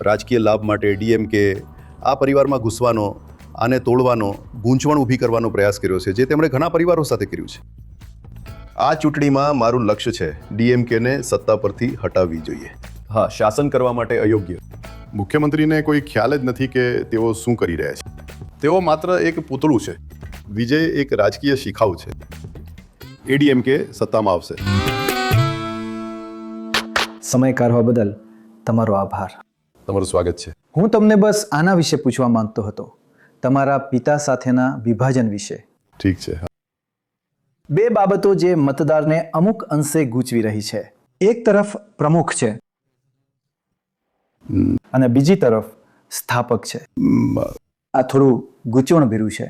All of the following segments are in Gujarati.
રાજકીય લાભ માટે ડીએમકે આ પરિવારમાં ઘૂસવાનો, આને તોડવાનો, ગૂંચવણ ઊભી કરવાનો પ્રયાસ કર્યો છે, જે તેમણે ઘણા પરિવારો સાથે કર્યું છે. આ ચૂંટણીમાં મારું લક્ષ્ય છે ડીએમકેને સત્તા પરથી હટાવવી જોઈએ. હા, શાસન કરવા માટે અયોગ્ય. મુખ્યમંત્રીને કોઈ ખ્યાલ જ નથી કે તેઓ શું કરી રહ્યા છે. તેઓ માત્ર એક પૂતળું છે. વિજય એક રાજકીય શિખાઉ છે. એડીએમકે સત્તામાં આવશે. સમય કાઢવા બદલ તમારો આભાર. તમારું સ્વાગત છે. હું તમને બસ આના વિશે પૂછવા માંગતો હતો, તમારા પિતા સાથેના વિભાજન વિશે. ઠીક છે. બે બાબતો જે મતદારને અમુક અંશે ગૂંચવી રહી છે. એક તરફ પ્રમુખ છે અને બીજી તરફ સ્થાપક છે. આ થોડું ગૂંચવણભર્યું છે,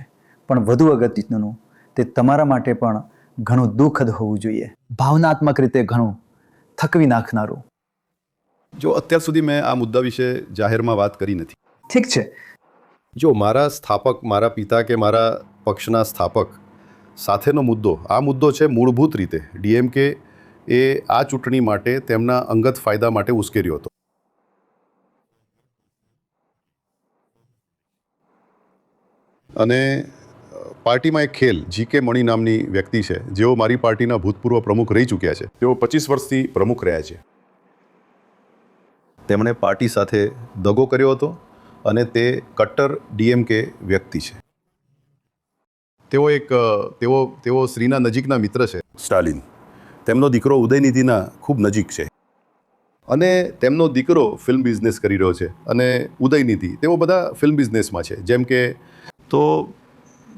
પણ વધુ અગત્યનું તે તમારા માટે પણ ઘણું દુઃખદ હોવું જોઈએ. ભાવનાત્મક રીતે ઘણું થકવી નાખનારું. જો અત્યાર સુધી મેં આ મુદ્દા વિશે જાહેરમાં વાત કરી નથી. ઠીક છે. જો મારા સ્થાપક, મારા પિતા કે મારા પક્ષના સ્થાપક સાથેનો મુદ્દો, આ મુદ્દો છે મૂળભૂત રીતે ડીએમકે એ આ ચૂંટણી માટે તેમના અંગત ફાયદા માટે ઉશ્કેર્યો હતો. અને પાર્ટીમાં એક ખેલ જીકે મણી નામની વ્યક્તિ છે, જેઓ મારી પાર્ટીના ભૂતપૂર્વ પ્રમુખ રહી ચૂક્યા છે. તેઓ 25 વર્ષથી પ્રમુખ રહ્યા છે. તેમણે પાર્ટી સાથે દગો કર્યો હતો અને તે કટ્ટર ડીએમકે વ્યક્તિ છે. તેઓ શ્રીના નજીકના મિત્ર છે, સ્ટાલિન. તેમનો દીકરો ઉદયનિધિના ખૂબ નજીક છે અને તેમનો દીકરો ફિલ્મ બિઝનેસ કરી રહ્યો છે અને ઉદયનિધિ તેઓ બધા ફિલ્મ બિઝનેસમાં છે. જેમ કે તો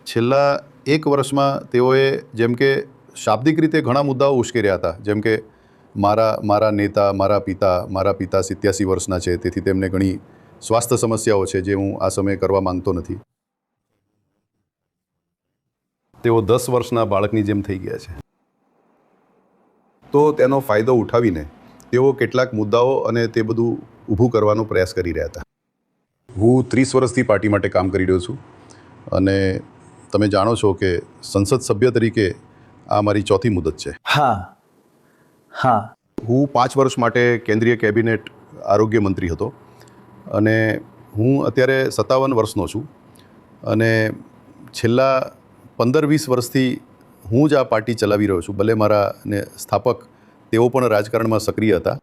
છેલ્લા 1 વર્ષમાં તેઓએ જેમ કે શાબ્દિક રીતે ઘણા મુદ્દાઓ ઉશ્કેર્યા હતા. જેમ કે મારા નેતા, મારા પિતા 87 વર્ષના છે, તેથી તેમને ઘણી સ્વાસ્થ્ય સમસ્યાઓ છે જે હું આ સમયે કરવા માંગતો નથી. તેઓ 10 વર્ષના બાળકની જેમ થઈ ગયા છે. તો તેનો ફાયદો ઉઠાવીને તેઓ કેટલાક મુદ્દાઓ અને તે બધું ઊભું કરવાનો પ્રયાસ કરી રહ્યા હતા. હું 30 વર્ષથી પાર્ટી માટે કામ કરી રહ્યો છું અને તમે જાણો છો કે સંસદ સભ્ય તરીકે આ મારી 4થી મુદત છે. હા. હું 5 વર્ષ માટે કેન્દ્રીય કેબિનેટ આરોગ્ય મંત્રી હતો અને હું અત્યારે 57 વર્ષનો છું અને છેલ્લા 15-20 વર્ષથી હું જ આ પાર્ટી ચલાવી રહ્યો છું. ભલે મારા સ્થાપક તેઓ પણ રાજકારણમાં સક્રિય હતા.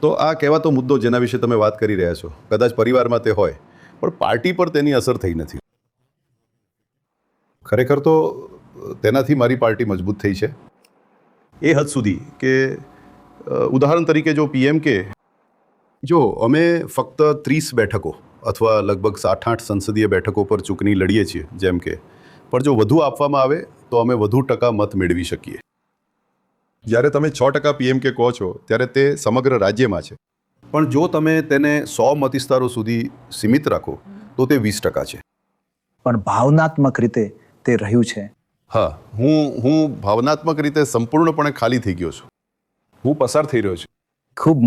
તો આ કહેવાતો મુદ્દો જેના વિશે તમે વાત કરી રહ્યા છો, કદાચ પરિવારમાં તે હોય, પણ પાર્ટી પર તેની અસર થઈ નથી. ખરેખર તો તેનાથી મારી પાર્ટી મજબૂત થઈ છે એ હદ સુધી કે ઉદાહરણ તરીકે જો પીએમકે, જો અમે ફક્ત 30 બેઠકો અથવા લગભગ 7-8 સંસદીય બેઠકો પર ચૂંટણી લડીએ છીએ જેમ કે, પણ જો વધુ આપવામાં આવે તો અમે વધુ ટકા મત મેળવી શકીએ. જ્યારે તમે 6% પીએમકે કહો છો ત્યારે તે સમગ્ર રાજ્યમાં છે, પણ જો તમે તેને 100 મત વિસ્તારો સુધી સીમિત રાખો તો તે 20% છે. પણ ભાવનાત્મક રીતે તે રહ્યું છે. હા, હું ભાવનાત્મક રીતે સંપૂર્ણપણે ખાલી થઈ ગયો છું. હું પસાર થઈ રહ્યો છું. ખૂબ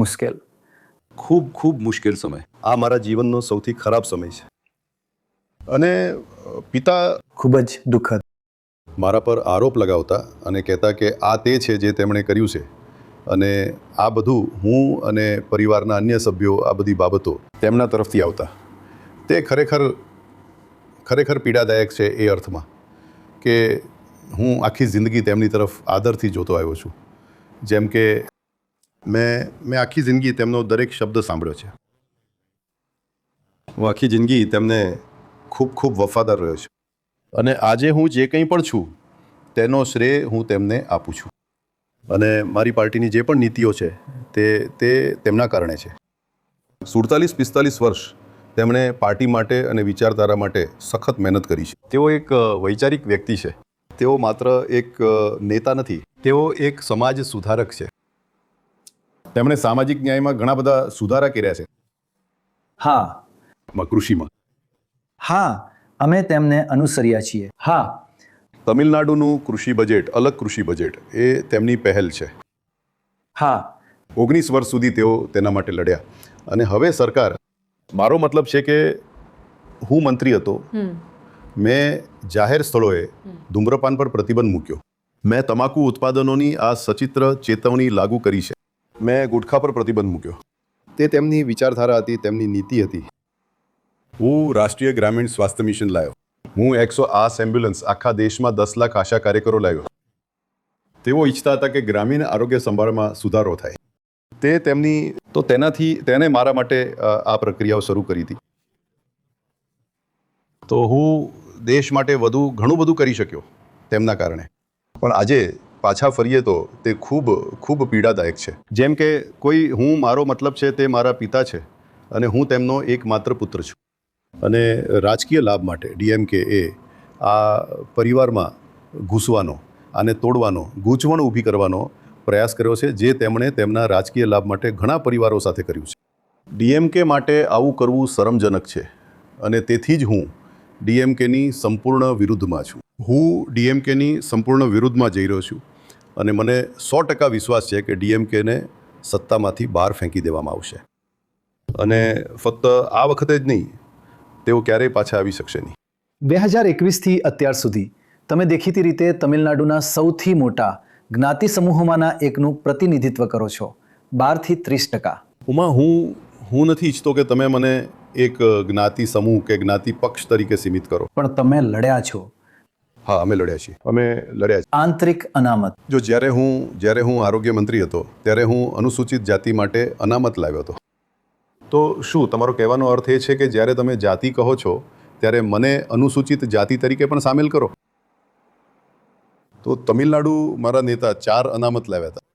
મુશ્કેલ સમય. આ મારા જીવનનો સૌથી ખરાબ સમય છે. અને પિતા ખૂબ જ દુઃખદ. મારા પર આરોપ લગાવતા અને કહેતા કે આ તે છે જે તેમણે કર્યું છે અને આ બધું હું અને પરિવારના અન્ય સભ્યો, આ બધી બાબતો તેમના તરફથી આવતા. તે ખરેખર પીડાદાયક છે એ અર્થમાં કે હું આખી જિંદગી તેમની તરફ આદરથી જોતો આવ્યો છું. જેમ કે મેં આખી જિંદગી તેમનો દરેક શબ્દ સાંભળ્યો છે. હું આખી જિંદગી તેમને ખૂબ વફાદાર રહ્યો છું અને આજે હું જે કંઈ પણ છું તેનો શ્રેય હું તેમને આપું છું. અને મારી પાર્ટીની જે પણ નીતિઓ છે તે તેમના કારણે છે. 47-45 વર્ષ તેમણે પાર્ટી માટે અને વિચારધારા માટે સખત મહેનત કરી છે. તેઓ એક વૈચારિક વ્યક્તિ છે. તેઓ માત્ર એક નેતા નથી, તેઓ એક સમાજ સુધારક છે. તેમણે સામાજિક ન્યાયમાં ઘણા બધા સુધારા કર્યા છે. હા, કૃષિમાં. હા, અમે તેમને અનુસર્યા છીએ. હા, તમિલનાડુનું કૃષિ બજેટ, અલગ કૃષિ બજેટ, એ તેમની પહેલ છે. હા, 19 વર્ષ સુધી તેઓ તેના માટે લડ્યા અને હવે સરકાર, મારો મતલબ છે કે હું મંત્રી હતો, મેં જાહેર સ્થળોએ ધૂમ્રપાન પર પ્રતિબંધ મૂક્યો. મેં તમાકુ ઉત્પાદનોની આ સચિત્ર ચેતવણી લાગુ કરી છે. મેં ગુટખા પર પ્રતિબંધ મૂક્યો. તે તેમની વિચારધારા હતી, તેમની નીતિ હતી. હું રાષ્ટ્રીય ગ્રામીણ સ્વાસ્થ્ય મિશન લાવ્યો. હું 108 એમ્બ્યુલન્સ આખા દેશમાં 10 લાખ આશા કાર્યકરો લાવ્યો. તેઓ ઈચ્છતા હતા કે ગ્રામીણ આરોગ્ય સંભાળમાં સુધારો થાય. તેને મારા માટે આ પ્રક્રિયાઓ શરૂ કરી હતી. તો હું દેશ માટે ઘણું બધું કરી શક્યો તેમના કારણે. પણ આજે પાછા ફરીએ તો તે ખૂબ ખૂબ પીડાદાયક છે. જેમ કે મારો મતલબ છે તે મારા પિતા છે અને હું તેમનો એકમાત્ર પુત્ર છું. અને રાજકીય લાભ માટે ડીએમકે એ આ પરિવારમાં ઘૂસવાનો, આને તોડવાનો, ગૂંચવણ ઊભી કરવાનો પ્રયાસ કર્યો છે, જે તેમણે તેમના રાજકીય લાભ માટે ઘણા પરિવારો સાથે કર્યું છે. ડીએમકે માટે આવું કરવું શરમજનક છે અને તેથી જ હું ડીએમકેની સંપૂર્ણ વિરુદ્ધમાં છું. હું ડીએમકેની સંપૂર્ણ વિરુદ્ધમાં જઈ રહ્યો છું અને મને 100% વિશ્વાસ છે કે ડીએમકેને સત્તામાંથી બહાર ફેંકી દેવામાં આવશે. અને ફક્ત આ વખતે જ નહીં, તેઓ ક્યારેય પાછા આવી શકશે નહીં. 2021થી અત્યાર સુધી તમે દેખીતી રીતે તમિલનાડુના સૌથી મોટા જ્ઞાતિ સમૂહોમાંના એકનું પ્રતિનિધિત્વ કરો છો, 12 થી 30%. હું નથી ઈચ્છતો કે તમે મને એક જ્ઞાતિ સમૂહ કે જ્ઞાતિ પક્ષ તરીકે સીમિત કરો. પણ તમે લડ્યા છો. હા, અમે લડ્યા છીએ. આંતરિક અનામત. જો જ્યારે હું આરોગ્ય મંત્રી હતો ત્યારે હું અનુસૂચિત જાતિ માટે અનામત લાવ્યો હતો. તો શું તમારો કહેવાનો અર્થ એ છે કે જ્યારે તમે જાતિ કહો છો ત્યારે મને અનુસૂચિત જાતિ તરીકે પણ સામેલ કરો? તો તમિલનાડુ મારા નેતા 4 અનામત લાવ્યા હતા.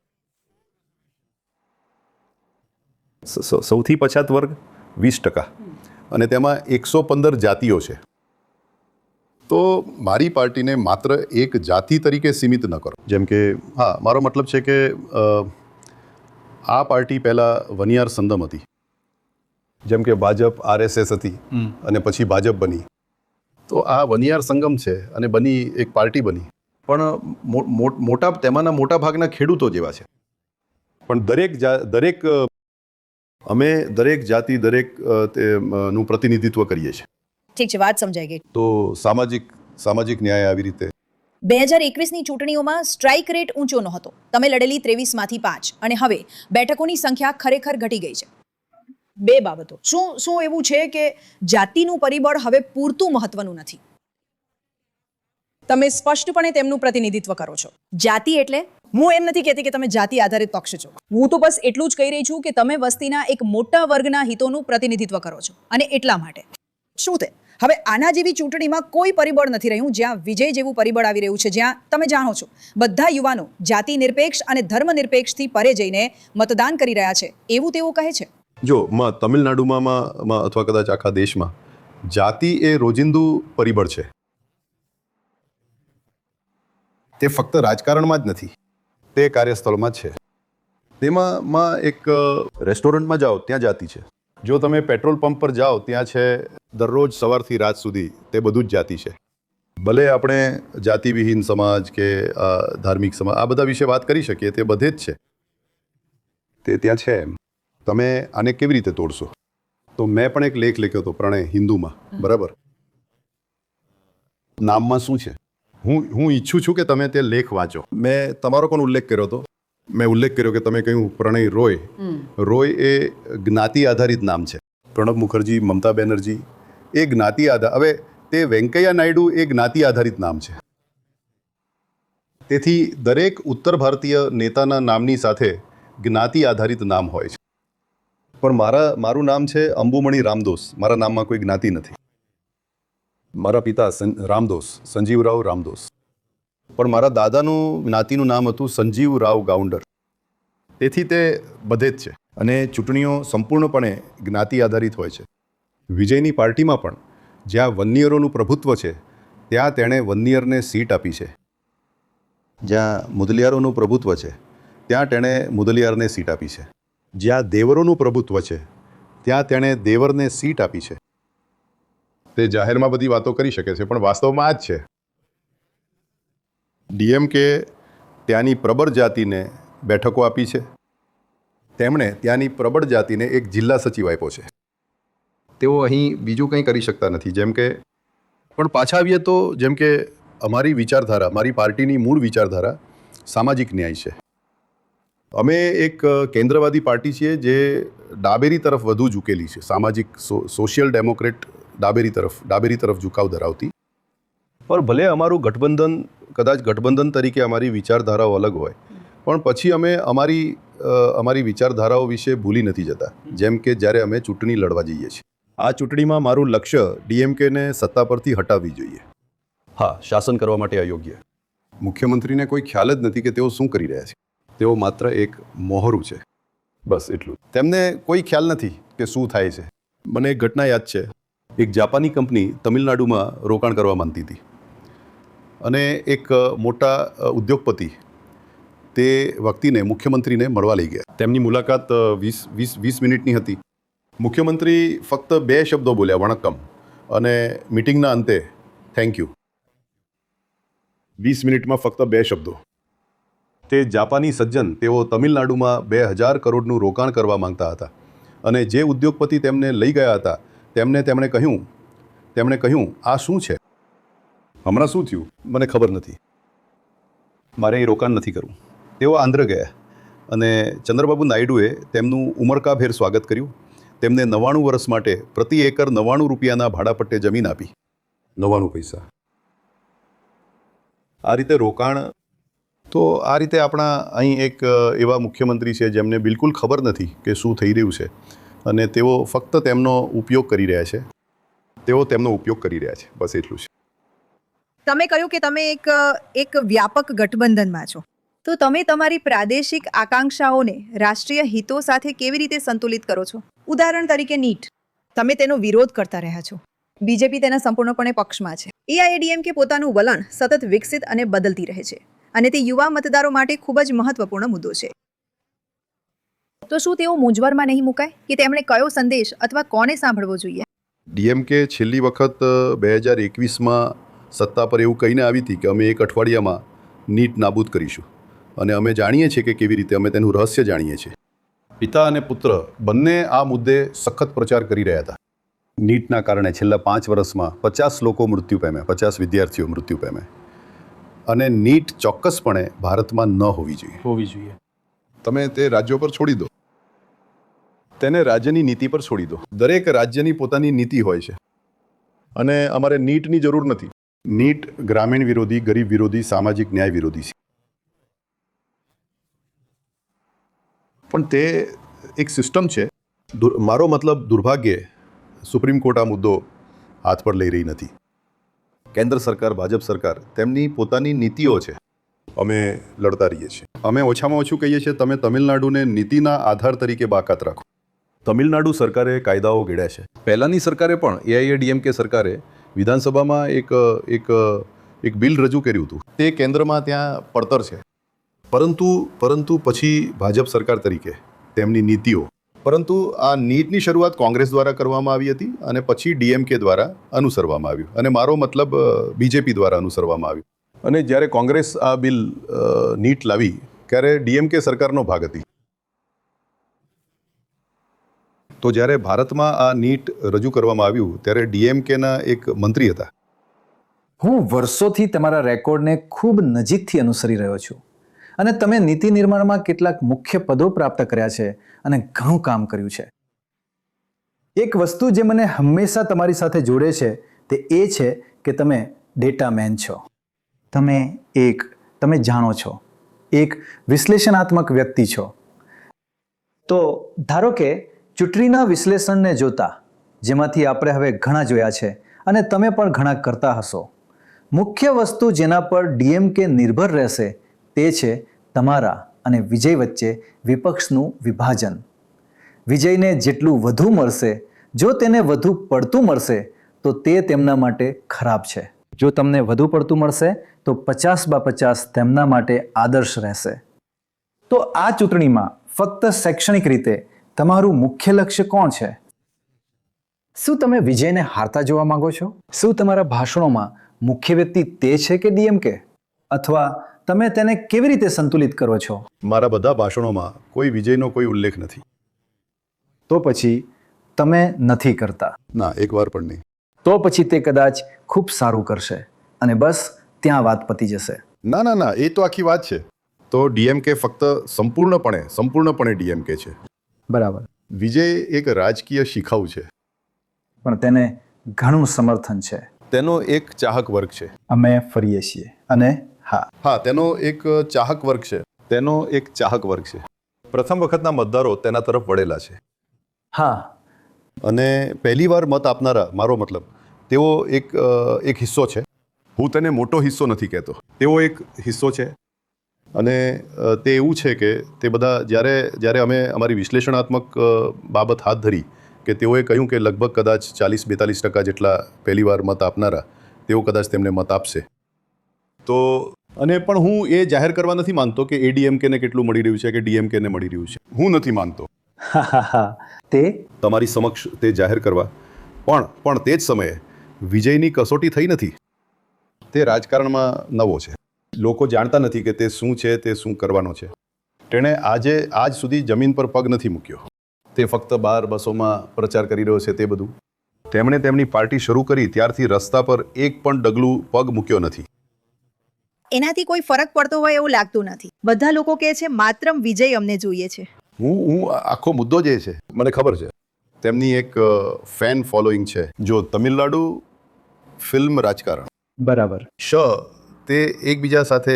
સૌથી પછાત વર્ગ 20%, અને તેમાં 115 જાતિઓ છે. તો મારી પાર્ટીને માત્ર એક જાતિ તરીકે સીમિત ન કરો. જેમ કે મારો મતલબ છે કે આ પાર્ટી પહેલાં વનિયાર સંગમ હતી. જેમ કે ભાજપ RSS હતી અને પછી ભાજપ બની. તો આ વનિયાર સંગમ છે અને એક પાર્ટી બની. પણ તેમાંના મોટા ભાગના ખેડૂતો જેવા છે. પણ અમે દરેક જાતિ નું પ્રતિનિધિત્વ કરીએ છીએ. ઠીક છે, વાત સમજાઈ ગઈ. તો સામાજિક ન્યાય આવી રીતે 2021ની ચૂંટણીઓમાં સ્ટ્રાઇક રેટ ઊંચો નહોતો. તમે લડેલી 23માંથી 5 અને હવે બેઠકોની સંખ્યા ખરેખર ઘટી ગઈ છે. 2 બાબતો. શું એવું છે કે જાતિનું પરિબળ હવે પૂરતું મહત્વનું નથી? તમે સ્પષ્ટપણે તેમનું પ્રતિનિધિત્વ કરો છો. જાતિ એટલે હું એમ નથી કહેતી કે તમે જાતિ આધારિત પક્ષ છો. હું તો બસ એટલું જ કહી રહી છું કે તમે વસ્તીના એક મોટા વર્ગના હિતોનું પ્રતિનિધિત્વ કરો છો, અને એટલા માટે શું તે હવે આના જેવી ચૂંટણીમાં કોઈ પરિબળ નથી રહ્યું જ્યાં વિજય જેવું પરિબળ આવી રહ્યું છે, જ્યાં તમે જાણો છો બધા યુવાનો જાતિ નિરપેક્ષ અને ધર્મ નિરપેક્ષથી પરે જઈને મતદાન કરી રહ્યા છે, એવું તેઓ કહે છે. જો તમિલનાડુમાં અથવા કદાચ આખા દેશમાં જાતિ એ રોજિંદુ પરિબળ છે. તે ફક્ત રાજકારણમાં જ નથી, તે કાર્યસ્થળમાં જ છે. તેમાં એક રેસ્ટોરન્ટમાં જાઓ ત્યાં જાતિ છે. જો તમે પેટ્રોલ પંપ પર જાઓ ત્યાં છે દરરોજ સવારથી રાત સુધી, તે બધું જ જાતિ છે. ભલે આપણે જાતિવિહીન સમાજ કે ધાર્મિક સમાજ આ બધા વિશે વાત કરી શકીએ, તે બધે જ છે, તે ત્યાં છે. તમે આને કેવી રીતે તોડશો? તો મેં પણ એક લેખ લખ્યો હતો પ્રણય હિન્દુમાં, બરાબર? નામમાં શું છે? હું ઈચ્છું છું કે તમે તે લેખ વાંચો. મેં તમારો પણ ઉલ્લેખ કર્યો હતો. મેં ઉલ્લેખ કર્યો કે તમે કહ્યું પ્રણય રોય એ જ્ઞાતિ આધારિત નામ છે. પ્રણબ મુખર્જી, મમતા બેનર્જી એ જ્ઞાતિ હવે તે વેંકૈયા નાયડુ એ જ્ઞાતિ આધારિત નામ છે. તેથી દરેક ઉત્તર ભારતીય નેતાના નામની સાથે જ્ઞાતિ આધારિત નામ હોય છે. પણ મારું નામ છે અંબુમણી રામદોસ. મારા નામમાં કોઈ જ્ઞાતિ નથી. મારા પિતા રામદોસ, સંજીવરાવ રામદોસ. પણ મારા દાદાનું જ્ઞાતિનું નામ હતું સંજીવરાવ ગાઉન્ડર. તેથી તે બધે જ છે. અને ચૂંટણીઓ સંપૂર્ણપણે જ્ઞાતિ આધારિત હોય છે. વિજયની પાર્ટીમાં પણ જ્યાં વન્નિયરોનું પ્રભુત્વ છે ત્યાં તેણે વન્નિયરને સીટ આપી છે. જ્યાં મુદલિયારોનું પ્રભુત્વ છે ત્યાં તેણે મુદલિયારને સીટ આપી છે. જ્યાં દેવરોનું પ્રભુત્વ છે ત્યાં તેણે દેવરને સીટ આપી છે. તે જાહેરમાં બધી વાતો કરી શકે છે, પણ વાસ્તવમાં આ જ છે. ડીએમકે ત્યાંની પ્રબળ જાતિને બેઠકો આપી છે. તેમણે ત્યાંની પ્રબળ જાતિને એક જિલ્લા સચિવ આપ્યો છે. તેઓ અહીં બીજું કંઈ કરી શકતા નથી. જેમ કે પણ પાછા આવીએ તો જેમ કે અમારી વિચારધારા, મારી પાર્ટીની મૂળ વિચારધારા સામાજિક ન્યાય છે. અમે એક કેન્દ્રવાદી પાર્ટી છીએ જે ડાબેરી તરફ વધુ ઝૂકેલી છે, સામાજિક સોશિયલ ડેમોક્રેટ ડાબેરી તરફ ઝુકાવ ધરાવતી. પણ ભલે અમારું ગઠબંધન કદાચ ગઠબંધન તરીકે અમારી વિચારધારાઓ અલગ હોય, પણ પછી અમે અમારી વિચારધારાઓ વિશે ભૂલી નથી જતા. જેમ કે જ્યારે અમે ચૂંટણી લડવા જઈએ છીએ, આ ચૂંટણીમાં મારું લક્ષ્ય ડીએમકેને સત્તા પરથી હટાવવી જોઈએ. હા, શાસન કરવા માટે અયોગ્ય. મુખ્યમંત્રીને કોઈ ખ્યાલ જ નથી કે તેઓ શું કરી રહ્યા છે. તેઓ માત્ર એક મોહરું છે, બસ એટલું. તેમને કોઈ ખ્યાલ નથી કે શું થાય છે. મને એક ઘટના યાદ છે. એક જાપાની કંપની તમિલનાડુમાં રોકાણ કરવા માંગતી હતી અને એક મોટા ઉદ્યોગપતિ તે વ્યક્તિને, મુખ્યમંત્રીને મળવા લઈ ગયા. તેમની મુલાકાત 20 મિનિટની હતી. મુખ્યમંત્રી ફક્ત 2 શબ્દો બોલ્યા, વણક્કમ, અને મિટિંગના અંતે થેન્ક યુ. 20 મિનિટમાં ફક્ત 2 શબ્દો. તે જાપાની સજ્જન, તેઓ તમિલનાડુમાં 2000 કરોડનું રોકાણ કરવા માંગતા હતા અને જે ઉદ્યોગપતિ તેમને લઈ ગયા હતા તેમણે કહ્યું આ શું છે, હમણાં શું થયું, મને ખબર નથી, મારે એ રોકાણ નથી કરવું. તેઓ આંધ્ર ગયા અને ચંદ્રબાબુ નાયડુએ તેમનું ઉમળકાભેર સ્વાગત કર્યું. તેમને 99 વર્ષ માટે પ્રતિ એકર 99 રૂપિયાના ભાડાપટ્ટે જમીન આપી. 99 પૈસા. આ રીતે રોકાણ. તો આ રીતે આપણા અહીં એક એવા મુખ્યમંત્રી છે જેમને બિલકુલ ખબર નથી કે શું થઈ રહ્યું છે અને તેઓ ફક્ત તેમનો ઉપયોગ કરી રહ્યા છે. બસ એટલું છે. તમે કહ્યું કે તમે એક વ્યાપક ગઠબંધનમાં છો, તો તમે તમારી પ્રાદેશિક આકાંક્ષાઓને રાષ્ટ્રીય હિતો સાથે કેવી રીતે સંતુલિત કરો છો? ઉદાહરણ તરીકે નીટ, તમે તેનો વિરોધ કરતા રહ્યા છો. બીજેપી તેના સંપૂર્ણપણે પક્ષમાં છે. એઆઈએડીએમકે પોતાનું વલણ સતત વિકસિત અને બદલતી રહે છે અને તે યુવા મતદારો માટે ખૂબ જ મહત્વપૂર્ણ મુદ્દો છે. તો શું તેઓ મૂંઝવણમાં નહીં મુકાય કે તેમણે કયો સંદેશ અથવા કોને સાંભળવો જોઈએ? ડીએમકે છેલ્લી વખત 2021માં સત્તા પર એવું કહીને આવી હતી કે અમે એક અઠવાડિયામાં નીટ નાબૂદ કરીશું અને અમે જાણીએ છીએ કે કેવી રીતે. અમે તેનું રહસ્ય જાણીએ છીએ. પિતા અને પુત્ર બંને આ મુદ્દે સખત પ્રચાર કરી રહ્યા હતા. નીટના કારણે છેલ્લા 5 વર્ષમાં 50 લોકો મૃત્યુ પામ્યા, 50 વિદ્યાર્થીઓ મૃત્યુ પામ્યા. અને નીટ ચોક્કસપણે ભારતમાં ન હોવી જોઈએ. તમે તે રાજ્યો પર છોડી દો, તેને રાજ્યની નીતિ પર છોડી દો. દરેક રાજ્યની પોતાની નીતિ હોય છે અને અમારે નીટની જરૂર નથી. નીટ ગ્રામીણ વિરોધી, ગરીબ વિરોધી, સામાજિક ન્યાય વિરોધી છે. પણ તે એક સિસ્ટમ છે. મારો મતલબ, દુર્ભાગ્યે સુપ્રીમ કોર્ટ આ મુદ્દો હાથ પર લઈ રહી નથી. કેન્દ્ર સરકાર, ભાજપ સરકાર, તેમની પોતાની નીતિઓ છે. અમે લડતા રહીએ છીએ. અમે ઓછામાં ઓછું કહીએ છીએ તમે તમિલનાડુને નીતિના આધાર તરીકે બાકાત રાખો. તમિલનાડુ સરકારે કાયદાઓ ઘડ્યા છે. પહેલાંની સરકારે પણ, એઆઈએડીએમકે સરકારે વિધાનસભામાં એક બિલ રજૂ કર્યું હતું. તે કેન્દ્રમાં ત્યાં પડતર છે. પરંતુ પછી ભાજપ સરકાર તરીકે તેમની નીતિઓ. પરંતુ આ નીટની શરૂઆત કોંગ્રેસ દ્વારા કરવામાં આવી હતી અને પછી ડીએમકે દ્વારા અનુસરવામાં આવ્યું, અને મારો મતલબ બીજેપી દ્વારા અનુસરવામાં આવ્યું. અને જ્યારે કોંગ્રેસ આ બિલ નીટ લાવી ત્યારે ડીએમકે સરકારનો ભાગ હતી. તો જ્યારે ભારતમાં આ નીટ રજૂ કરવામાં આવ્યું ત્યારે ડીએમકેના એક મંત્રી હતા. હું વર્ષોથી તમારા રેકોર્ડને ખૂબ નજીકથી અનુસરી રહ્યો છું અને તમે નીતિ નિર્માણમાં કેટલાક મુખ્ય પદો પ્રાપ્ત કર્યા છે અને ઘણું કામ કર્યું છે. એક વસ્તુ જે મને હંમેશા તમારી સાથે જોડે છે તે એ છે કે તમે ડેટા મેન છો. તમે જાણો છો, એક વિશ્લેષણાત્મક વ્યક્તિ છો. તો ધારો કે ચૂંટણીના વિશ્લેષણને જોતા, જેમાંથી આપણે હવે ઘણા જોયા છે અને તમે પણ ઘણા કરતા હશો, મુખ્ય વસ્તુ જેના પર ડીએમકે નિર્ભર રહેશે તે છે તમારા અને વિજય વચ્ચે વિપક્ષનું વિભાજન. વિજયને જેટલું વધુ મળશે, જો તેને વધુ પડતું મળશે તો તે તેમના માટે ખરાબ છે. જો તમને વધુ પડતું મળશે તો 50/50 તેમના માટે આદર્શ રહેશે. તો આ ચૂંટણીમાં ફક્ત શૈક્ષણિક રીતે તમારું મુખ્ય લક્ષ્ય કોણ છે? શું તમે વિજયને હારતા જોવા માંગો છો? શું તમારા ભાષણોમાં મુખ્ય વ્યક્તિ તે છે કે ડીએમકે? અથવા તમે તેને કેવી રીતે સંતુલિત કરો છો? મારા બધા ભાષણોમાં કોઈ વિજયનો કોઈ ઉલ્લેખ નથી. તો પછી તમે નથી કરતા? ના, એકવાર પણ નહીં. તો પછી તે કદાચ ખૂબ સારું કરશે અને બસ ત્યાં વાત પતી જશે. ના, એ તો આખી વાત છે. તો ડીએમકે ફક્ત સંપૂર્ણપણે ડીએમકે છે. બરાબર, વિજય એક રાજકીય શિખાઉ છે. પણ તેને ઘણું સમર્થન છે. તેનો એક ચાહક વર્ગ છે. અમે ફરીએ છીએ અને હા, તેનો એક ચાહક વર્ગ છે. પ્રથમ વખતના મતદારો તેના તરફ વળેલા છે. હા, અને પહેલીવાર મત આપનારા, મારો મતલબ, તેઓ એક હિસ્સો છે. હું તેને મોટો હિસ્સો નથી કહેતો, તેઓ એક હિસ્સો છે. અને તે એવું છે કે તે બધા જ્યારે અમે અમારી વિશ્લેષણાત્મક બાબત હાથ ધરી કે તેઓએ કહ્યું કે લગભગ કદાચ 40-42% જેટલા પહેલીવાર મત આપનારા તેઓ કદાચ તેમને મત આપશે. તો અને પણ હું એ જાહેર કરવા નથી માંગતો કે એડીએમકેને કેટલું મળી રહ્યું છે કે ડીએમકેને મળી રહ્યું છે. હું નથી માનતો તે તમારી સમક્ષ તે જાહેર કરવા. પણ તે જ સમયે વિજયની કસોટી થઈ નથી. તે રાજકારણમાં નવો છે. લોકો જાણતા નથી કે તે શું છે, તે શું કરવાનો છે. તેણે આજ સુધી જમીન પર પગ નથી મૂક્યો. તે ફક્ત બાર બસોમાં પ્રચાર કરી રહ્યો છે. તે બધું તેમણે તેમની પાર્ટી શરૂ કરી ત્યારથી રસ્તા પર એક પણ ડગલું પગ મૂક્યો નથી. એનાથી કોઈ ફરક પડતો હોય એવું લાગતું નથી. બધા લોકો કહે છે માત્ર વિજય અમને જોઈએ છે. હું આખો મુદ્દો જે છે મને ખબર છે. તેમની એક ફેન ફોલોઈંગ છે. જો તમિલનાડુ ફિલ્મ રાજકારણ બરાબર. તે એકબીજા સાથે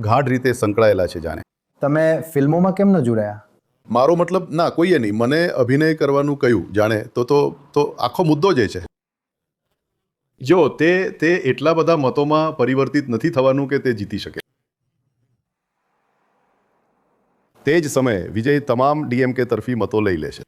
ગાઢ રીતે સંકળાયેલા છે. જાણે તમે ફિલ્મોમાં કેમ ન જોડાયા? મારો મતલબ ના, કોઈએ નહીં. મને અભિનય કરવાનું કહ્યું. જાણે તો આખો મુદ્દો જે છે, જો તે એટલા બધા મતોમાં પરિવર્તિત નથી થવાનું કે તે જીતી શકે. તે જ સમયે વિજય તમામ ડીએમકે તરફી મતો લઈ લેશે.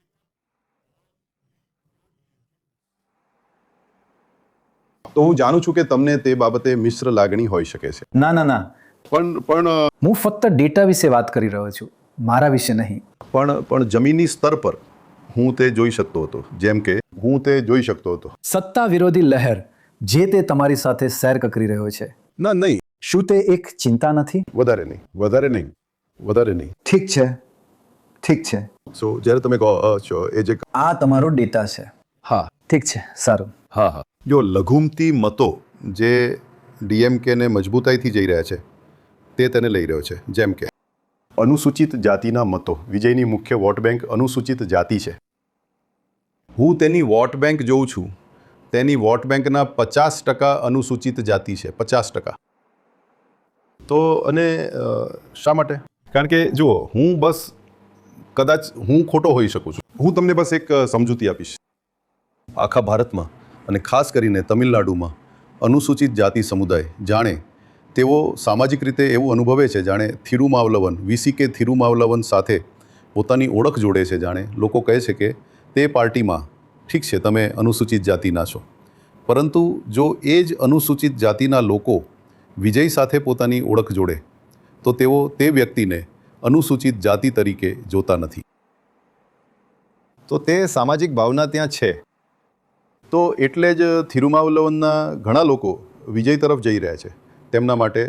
તો હું જાણું છું કે તમને તે બાબતે મિશ્ર લાગણી હોઈ શકે છે. ના, પણ હું ફક્ત ડેટા વિશે વાત કરી રહ્યો છું, મારા વિશે નહીં. પણ જમીની સ્તર પર હું તે જોઈ શકતો હતો. જેમ કે હું તે જોઈ શકતો હતો. સત્તા વિરોધી લહેર જે તે તમારી સાથે શેર કરી રહ્યો છે. ના, નહીં. શું તે એક ચિંતા નથી? વધારે નહીં. ઠીક છે. સો જ્યારે તમે કહો છો એ જે આ તમારો ડેટા છે. હા, ઠીક છે, સારું. હા. જો લઘુમતી મતો જે ડીએમકેને મજબૂતાઈથી જઈ રહ્યા છે તે તેને લઈ રહ્યો છે. જેમ કે અનુસૂચિત જાતિના મતો. વિજયની મુખ્ય વોટ બેંક અનુસૂચિત જાતિ છે. હું તેની વોટ બેંક જોઉં છું. તેની વોટ બેંકના 50% અનુસૂચિત જાતિ છે. 50%. તો અને શા માટે? કારણ કે જુઓ, કદાચ હું ખોટો હોઈ શકું છું. હું તમને બસ એક સમજૂતી આપીશ. આખા ભારતમાં અને ખાસ કરીને તમિલનાડુમાં અનુસૂચિત જાતિ સમુદાય જાણે તેઓ સામાજિક રીતે એવું અનુભવે છે જાણે થિરુમાવલવન, વીસીકે થિરુમાવલવન સાથે પોતાની ઓળખ જોડે છે. જાણે લોકો કહે છે કે તે પાર્ટીમાં ઠીક છે તમે અનુસૂચિત જાતિના છો, પરંતુ જો એ જ અનુસૂચિત જાતિના લોકો વિજય સાથે પોતાની ઓળખ જોડે તો તેઓ તે વ્યક્તિને અનુસૂચિત જાતિ તરીકે જોતા નથી. તો તે સામાજિક ભાવના ત્યાં છે. તો એટલે જ થિરુમાવલવનના ઘણા લોકો વિજય તરફ જઈ રહ્યા છે. તેમના માટે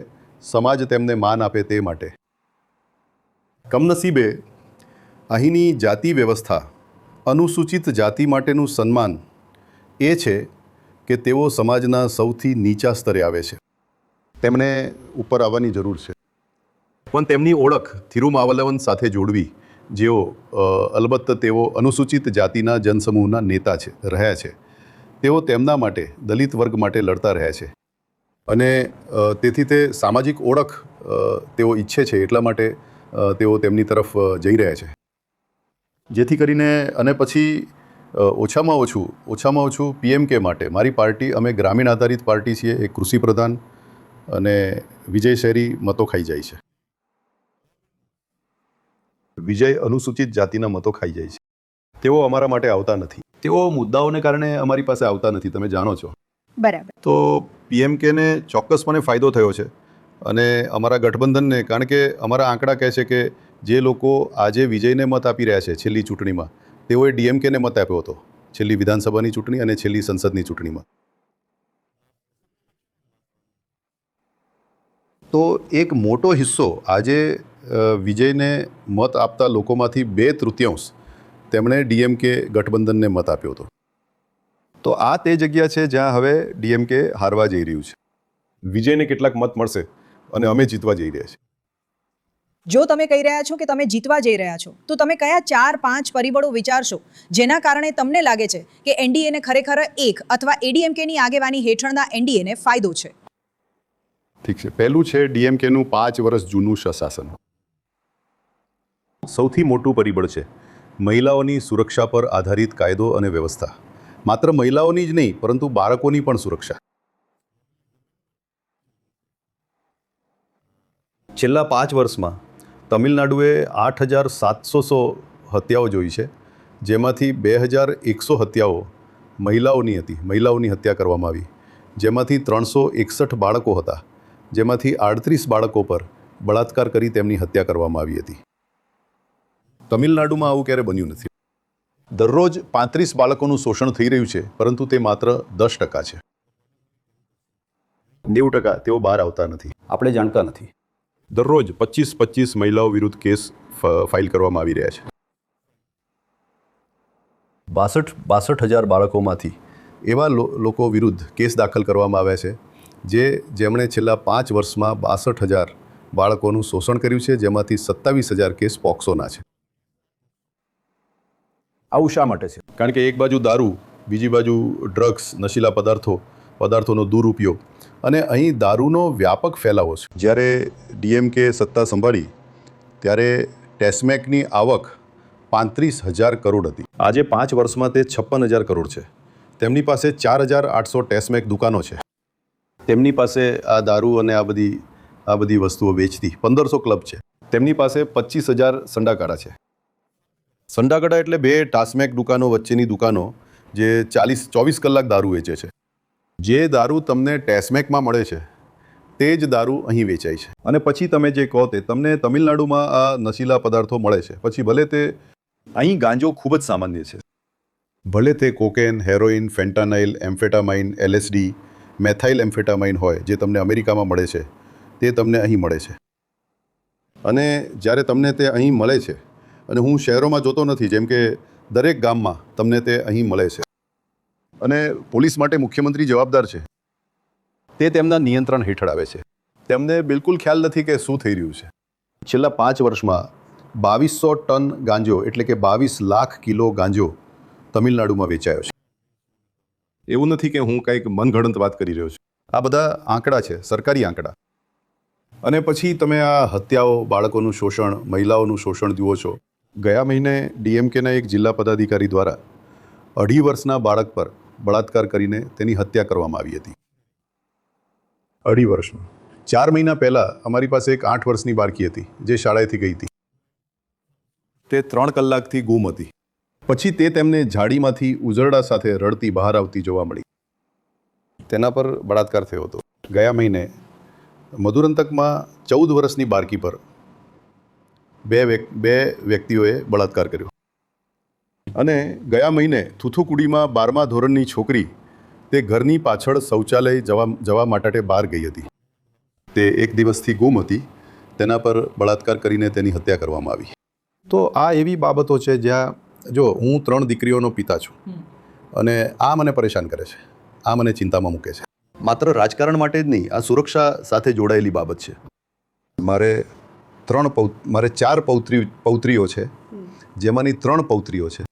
સમાજ તેમને માન આપે તે માટે. કમનસીબે અહીંની જાતિ વ્યવસ્થા, અનુસૂચિત જાતિ માટેનું સન્માન એ છે કે તેઓ સમાજના સૌથી નીચા સ્તરે આવે છે. તેમને ઉપર આવવાની જરૂર છે. પણ તેમની ઓળખ થિરુમાવલવન સાથે જોડવી, જેઓ અલબત્ત તેઓ અનુસૂચિત જાતિના જનસમૂહના નેતા રહ્યા છે, તેઓ તેમના માટે, દલિત વર્ગ માટે લડતા રહ્યા છે. અને તેથી તે સામાજિક ઓળખ તેઓ ઈચ્છે છે. એટલા માટે તેઓ તેમની તરફ જઈ રહ્યા છે. જેથી કરીને અને પછી ઓછામાં ઓછું પીએમકે માટે મારી પાર્ટી, અમે ગ્રામીણ આધારિત પાર્ટી છીએ, એક કૃષિ પ્રધાન, અને વિજય શહેરી મતો ખાઈ જાય છે. વિજય અનુસૂચિત જાતિના મતો ખાઈ જાય છે. તેઓ અમારા માટે આવતા નથી. તેઓ મુદ્દાઓને કારણે અમારી પાસે આવતા નથી, તમે જાણો છો. બરાબર. તો પીએમકેને ચોક્કસપણે ફાયદો થયો છે. અને અમારા ગઠબંધનને, કારણ કે અમારા આંકડા કહે છે કે જે લોકો આજે વિજયને મત આપી રહ્યા છે છેલ્લી ચૂંટણીમાં, તેઓએ ડીએમકેને મત આપ્યો હતો છેલ્લી વિધાનસભાની ચૂંટણી અને છેલ્લી સંસદની ચૂંટણીમાં. તો એક મોટો હિસ્સો આજે વિજયને મત આપતા લોકોમાંથી 2/3 તેમણે ડીએમકે ગઠબંધનને મત આપ્યો હતો. તો આ તે જગ્યા છે જ્યાં હવે ડીએમકે હારવા જઈ રહ્યું છે. વિજયને કેટલાક મત મળશે અને અમે જીતવા જઈ રહ્યા છીએ. જો તમે કહી રહ્યા છો કે તમે જીતવા જઈ રહ્યા છો, તો તમે કયા 4-5 પરિબળો વિચારશો જેના કારણે તમને લાગે છે કે એનડીએને ખરેખર એક અથવા એડીએમકેની આગેવાની હેઠળના એનડીએને ફાયદો છે? ઠીક છે. પહેલું છે ડીએમકેનું 5 વર્ષ જૂનું શાસન. સૌથી મોટું પરિબળ છે મહિલાઓની સુરક્ષા પર આધારિત કાયદો અને વ્યવસ્થા. માત્ર મહિલાઓની જ નહીં, પરંતુ બાળકોની પણ સુરક્ષા. છેલ્લા 5 વર્ષમાં તમિલનાડુએ 8,700 હત્યાઓ જોઈ છે, જેમાંથી 2,100 હત્યાઓ મહિલાઓની હતી. મહિલાઓની હત્યા કરવામાં આવી, જેમાંથી 361 બાળકો હતા, જેમાંથી 38 બાળકો પર બળાત્કાર કરી તેમની હત્યા કરવામાં આવી હતી. તમિલનાડુમાં આવું ક્યારે બન્યું નથી. દરરોજ 35 બાળકોનું શોષણ થઈ રહ્યું છે, પરંતુ તે માત્ર 10% છે. 90% તેઓ બહાર આવતા નથી, આપણે જાણતા નથી. દરરોજ 25 મહિલાઓ વિરુદ્ધ કેસ ફાઇલ કરવામાં આવી રહ્યા છે. 62,000 બાળકોમાંથી એવા લોકો વિરુદ્ધ કેસ દાખલ કરવામાં આવ્યા છે જેમણે છેલ્લા 5 વર્ષમાં 62,000 બાળકોનું શોષણ કર્યું છે, જેમાંથી 27,000 કેસ પોક્સોના છે. આવું શા માટે છે? કારણ કે એક બાજુ દારૂ, બીજી બાજુ ડ્રગ્સ, નશીલા પદાર્થોનો દુરુપયોગ, અને અહીં દારૂનો વ્યાપક ફેલાવો છે. જ્યારે ડીએમકે સત્તા સંભાળી ત્યારે ટેસ્મેકની આવક 35,000 કરોડ હતી. આજે 5 વર્ષમાં તે 56,000 કરોડ છે. તેમની પાસે 4,800 ટેસ્મેક દુકાનો છે. તેમની પાસે આ દારૂ અને આ બધી વસ્તુઓ વેચતી 1,500 ક્લબ છે. તેમની પાસે 25,000 સંડાકાડા છે. સંડાકાડા એટલે 2 ટાસ્મેક દુકાનો વચ્ચેની દુકાનો જે 24 કલાક દારૂ વેચે છે. જે દારૂ તમને ટેસ્મેકમાં મળે છે તે જ દારૂ અહીં વેચાય છે. અને પછી તમે જે કહો તે તમને તમિલનાડુમાં આ નશીલા પદાર્થો મળે છે. પછી ભલે તે અહીં ગાંજો ખૂબ જ સામાન્ય છે, ભલે તે કોકેન, હેરોઇન, ફેન્ટાનાઇલ, એમ્ફેટામાઇન, LSD, મેથાઇલ એમ્ફેટામાઇન હોય, જે તમને અમેરિકામાં મળે છે, તે તમને અહીં મળે છે. અને જ્યારે તમને તે અહીં મળે છે, અને હું શહેરોમાં જોતો નથી, જેમ કે દરેક ગામમાં તમને તે અહીં મળે છે. અને પોલીસ માટે મુખ્યમંત્રી જવાબદાર છે. તે તેમના નિયંત્રણ હેઠળ આવે છે. તેમને બિલકુલ ખ્યાલ નથી કે શું થઈ રહ્યું છે. છેલ્લા 5 વર્ષમાં 2,200 ટન ગાંજો, એટલે કે 22 લાખ કિલો ગાંજો તમિલનાડુમાં વેચાયો છે. એવું નથી કે હું કંઈક મનગઢંત વાત કરી રહ્યો છું. આ બધા આંકડા છે, સરકારી આંકડા. અને પછી તમે આ હત્યાઓ, બાળકોનું શોષણ, મહિલાઓનું શોષણ જુઓ છો. ગયા મહિને ડીએમકેના એક જિલ્લા પદાધિકારી દ્વારા 2.5 વર્ષના બાળક પર બળાત્કાર કરીને તેની હત્યા કરવામાં આવી હતી. 2.5 વર્ષનું. 4 મહિના પહેલાં અમારી પાસે એક 8 વર્ષની બાળકી હતી જે શાળાએથી ગઈ હતી. તે 3 કલાકથી ગુમ હતી. પછી તે તેમને ઝાડીમાંથી ઉઝરડા સાથે રડતી બહાર આવતી જોવા મળી. તેના પર બળાત્કાર થયો હતો. ગયા મહિને મધુરંતકમાં 14 વર્ષની બાળકી પર બે વ્યક્તિઓએ બળાત્કાર કર્યો. અને ગયા મહિને થુથુકુડીમાં 12મા ધોરણની છોકરી તે ઘરની પાછળ શૌચાલય જવા માટે બહાર ગઈ હતી. તે 1 દિવસથી ગુમ હતી. તેના પર બળાત્કાર કરીને તેની હત્યા કરવામાં આવી. તો આ એવી બાબતો છે જ્યાં જો હું 3 દીકરીઓનો પિતા છું, અને આ મને પરેશાન કરે છે, આ મને ચિંતામાં મૂકે છે. માત્ર રાજકારણ માટે જ નહીં, આ સુરક્ષા સાથે જોડાયેલી બાબત છે. મારે 4 પૌત્રીઓ છે, જેમાંની 3 પૌત્રીઓ છે.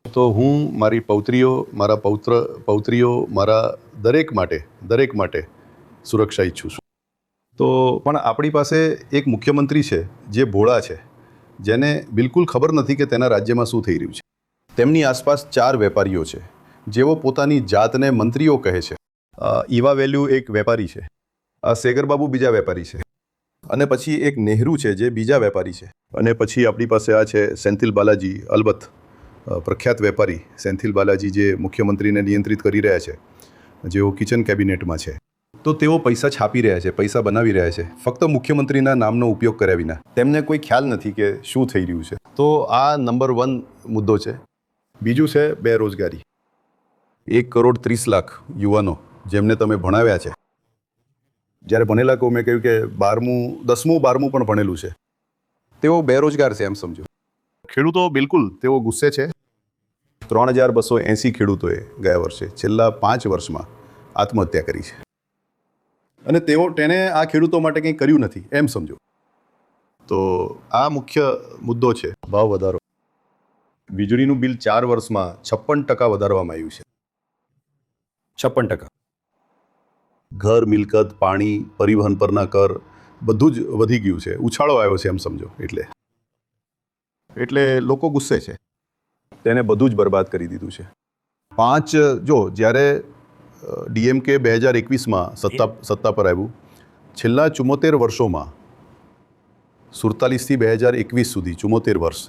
તો હું મારી પૌત્રીઓ, મારા પૌત્રીઓ, મારા દરેક માટે સુરક્ષા ઈચ્છું છું. તો પણ આપણી પાસે એક મુખ્યમંત્રી છે જે ભોળા છે, જેને બિલકુલ ખબર નથી કે તેના રાજ્યમાં શું થઈ રહ્યું છે. તેમની આસપાસ 4 વેપારીઓ છે જેઓ પોતાની જાતને મંત્રીઓ કહે છે. ઈવા વેલ્યુ એક વેપારી છે, આ સેગરબાબુ બીજા વેપારી છે, અને પછી એક નહેરુ છે જે બીજા વેપારી છે, અને પછી આપણી પાસે આ છે સેન્થિલ બાલાજી, અલબત્ત પ્રખ્યાત વેપારી સેન્થિલ બાલાજી, જે મુખ્યમંત્રીને નિયંત્રિત કરી રહ્યા છે, જેઓ કિચન કેબિનેટમાં છે. તો તેઓ પૈસા છાપી રહ્યા છે, પૈસા બનાવી રહ્યા છે, ફક્ત મુખ્યમંત્રીના નામનો ઉપયોગ કર્યા વિના. તેમને કોઈ ખ્યાલ નથી કે શું થઈ રહ્યું છે. તો આ નંબર 1 મુદ્દો છે. બીજું છે બેરોજગારી. 1,30,00,000 યુવાનો જેમને તમે ભણાવ્યા છે. જ્યારે ભણેલા કહું, મેં કહ્યું કે 10મું 12મું પણ ભણેલું છે, તેઓ બેરોજગાર છે, એમ સમજો. ખેડૂતો બિલકુલ તેઓ ગુસ્સે છે. 3,280 ખેડૂતોએ ગયા વર્ષે, છેલ્લા 5 વર્ષમાં આત્મહત્યા કરી છે. અને તેને આ ખેડૂતો માટે કંઈ કર્યું નથી, એમ સમજો. તો આ મુખ્ય મુદ્દો છે ભાવ વધારો. વીજળીનું બિલ 4 વર્ષમાં 56% વધારવામાં આવ્યું છે. 56%. ઘર, મિલકત, પાણી, પરિવહન પરના કર બધું જ વધી ગયું છે. ઉછાળો આવ્યો છે એમ સમજો. એટલે લોકો ગુસ્સે છે. તેને બધું જ બરબાદ કરી દીધું છે. જ્યારે ડીએમકે 2021માં સત્તા પર આવ્યું, છેલ્લા 74 વર્ષોમાં 47થી 2021 સુધી 74 વર્ષ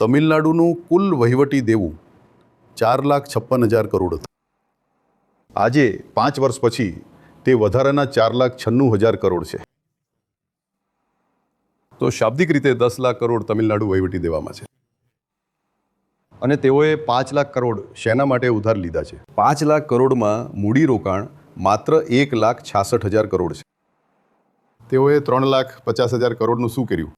તમિલનાડુનું કુલ વહીવટી દેવું 4,56,000 કરોડ હતું. આજે 5 વર્ષ પછી તે વધારાના 4,96,000 કરોડ છે. તો શાબ્દિક રીતે 10 લાખ કરોડ તમિલનાડુ વહીવટી દેવામાં છે. અને તેઓએ 5 લાખ કરોડ શેના માટે ઉધાર લીધા છે? 5 લાખ કરોડમાં મૂડીરોકાણ માત્ર 1,66,000 કરોડ છે. તેઓએ 3,50,000 કરોડનું શું કર્યું?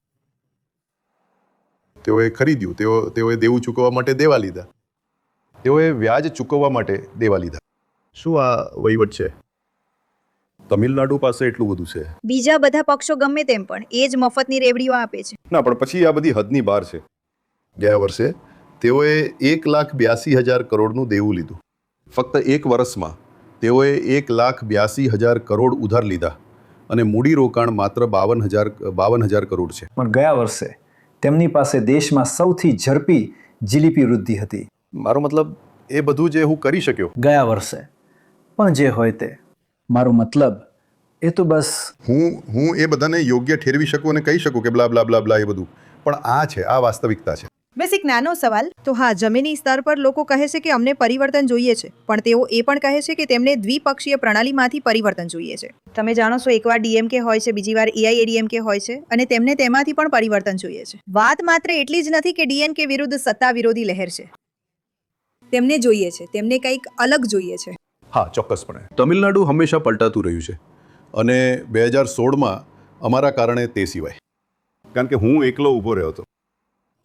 તેઓએ ખરીદ્યું. તેઓએ દેવું ચૂકવવા માટે દેવા લીધા. તેઓએ વ્યાજ ચૂકવવા માટે દેવા લીધા. શું આ વહીવટ છે? તમિલનાડુ પાસે એટલું બધું છે. બીજા બધા પક્ષો ગમે તેમ પણ એ જ મફતની રેવડીઓ આપે છે. ના, પણ પછી આ બધી હદની બહાર છે. ગયા વર્ષે તેઓએ 1,82,000 કરોડનું દેવું લીધું. ફક્ત એક વર્ષમાં તેઓએ 1,82,000 કરોડ ઉધાર લીધા અને મૂડીરોકાણ માત્ર 52,000 કરોડ છે. પણ ગયા વર્ષે તેમની પાસે દેશમાં સૌથી ઝડપી જીડીપી વૃદ્ધિ હતી. મારો મતલબ એ બધું જે હું કરી શક્યો. ગયા વર્ષે પણ જે હોય તે, મારો મતલબ એ તો બસ હું એ બધાને યોગ્ય ઠેરવી શકું અને કહી શકું કે બ્લા બ્લા બ્લા બ્લા એ બધું. પણ આ છે, આ વાસ્તવિકતા છે. બસ એક નાનો સવાલ. તો હા, જમીની સ્તર પર લોકો કહે છે કે અમને પરિવર્તન જોઈએ છે, પણ તેઓ એ પણ કહે છે કે તેમને દ્વિપક્ષીય પ્રણાલીમાંથી પરિવર્તન જોઈએ છે. તમે જાણો છો, એકવાર ડીએમકે હોય છે, બીજી વાર એઆઈએડીએમકે હોય છે, અને તેમને તેમાંથી પણ પરિવર્તન જોઈએ છે. વાત માત્ર એટલી જ નથી કે ડીએમકે વિરુદ્ધ સત્તા વિરોધી લહેર છે. તેમને જોઈએ છે, તેમને કંઈક અલગ જોઈએ છે. હા, ચોક્કસપણે. તમિલનાડુ હંમેશા પલટાતું રહ્યું છે અને 2016માં અમારા કારણે તે સિવાય, કારણ કે હું એકલો ઊભો રહ્યો હતો.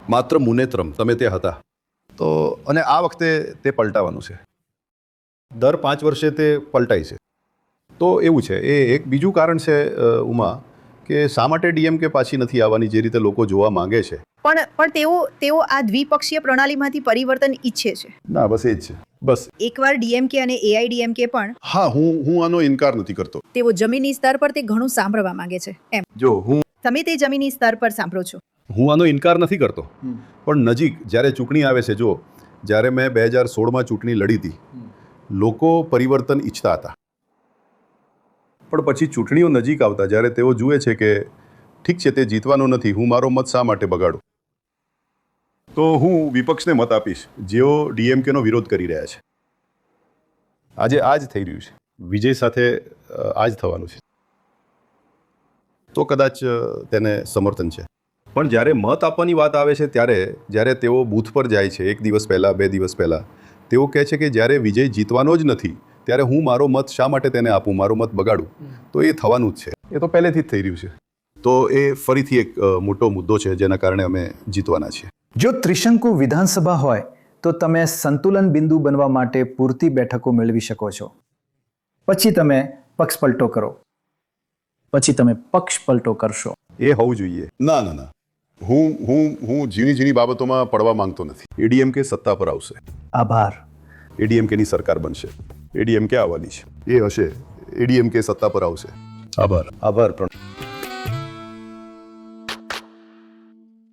માત્ર મુનેત્રમ તમે ત્યાં હતા. તો અને આ વખતે તે પલટાવાનું છે. દર 5 વર્ષે તે પલટાય છે. તો એવું છે. એ એક બીજું કારણ છે ઉમા, કે શા માટે ડીએમકે પાછી નથી આવવાની જે રીતે લોકો જોવા માંગે છે. પણ તેઓ આ દ્વિપક્ષીય પ્રણાલીમાંથી પરિવર્તન ઈચ્છે છે. ના, બસ એ જ છે. બસ એકવાર ડીએમકે અને એઆઈડીએમકે પણ. હા, હું આનો ઇનકાર નથી કરતો. તેઓ જમીની સ્તર પર તે ઘણું સાંભળવા માંગે છે એમ. જો તમે તે જમીની સ્તર પર સાંભળો છો. હું આનો ઇનકાર નથી કરતો, પણ નજીક જ્યારે ચૂંટણી આવે છે, જ્યારે મેં 2016માં ચૂંટણી લડી હતી, લોકો પરિવર્તન ઈચ્છતા હતા. પણ પછી ચૂંટણીઓ નજીક આવતા જ્યારે તેઓ જુએ છે કે ઠીક છે, તે જીતવાનો નથી, હું મારો મત શા માટે બગાડું? તો હું વિપક્ષને મત આપીશ, જેઓ ડીએમકેનો વિરોધ કરી રહ્યા છે. આજે આ જ થઈ રહ્યું છે. વિજય સાથે આ જ થવાનું છે. તો કદાચ તેને સમર્થન છે. પણ જ્યારે મત આપવાની વાત આવે છે, જ્યારે તેઓ બૂથ પર જાય છે 1 દિવસ પહેલાં, 2 દિવસ પહેલાં, તેઓ કહે છે કે જ્યારે વિજય જીતવાનો જ નથી, ત્યારે હું મારો મત શા માટે તેને આપું, મારો મત બગાડું? તો એ થવાનું જ છે. એ તો પહેલેથી જ થઈ રહ્યું છે. તો એ ફરીથી એક મોટો મુદ્દો છે જેના કારણે અમે જીતવાના છીએ. જો ત્રિશંકુ વિધાનસભા હોય તો તમે સંતુલન બિંદુ બનવા માટે પૂરતી બેઠકો મેળવી શકો છો. પછી તમે પક્ષ પલટો કરો, પછી તમે પક્ષ પલટો કરશો. એ હોવું જોઈએ. ના, હું ઝીણી બાબતોમાં પડવા માંગતો નથી. એડીએમકે સત્તા પર આવશે. આભાર. એડીએમકેની સરકાર બનશે. એડીએમકે આવવાની છે. એ હશે. એડીએમકે સત્તા પર આવશે. આભાર. પ્રણવ.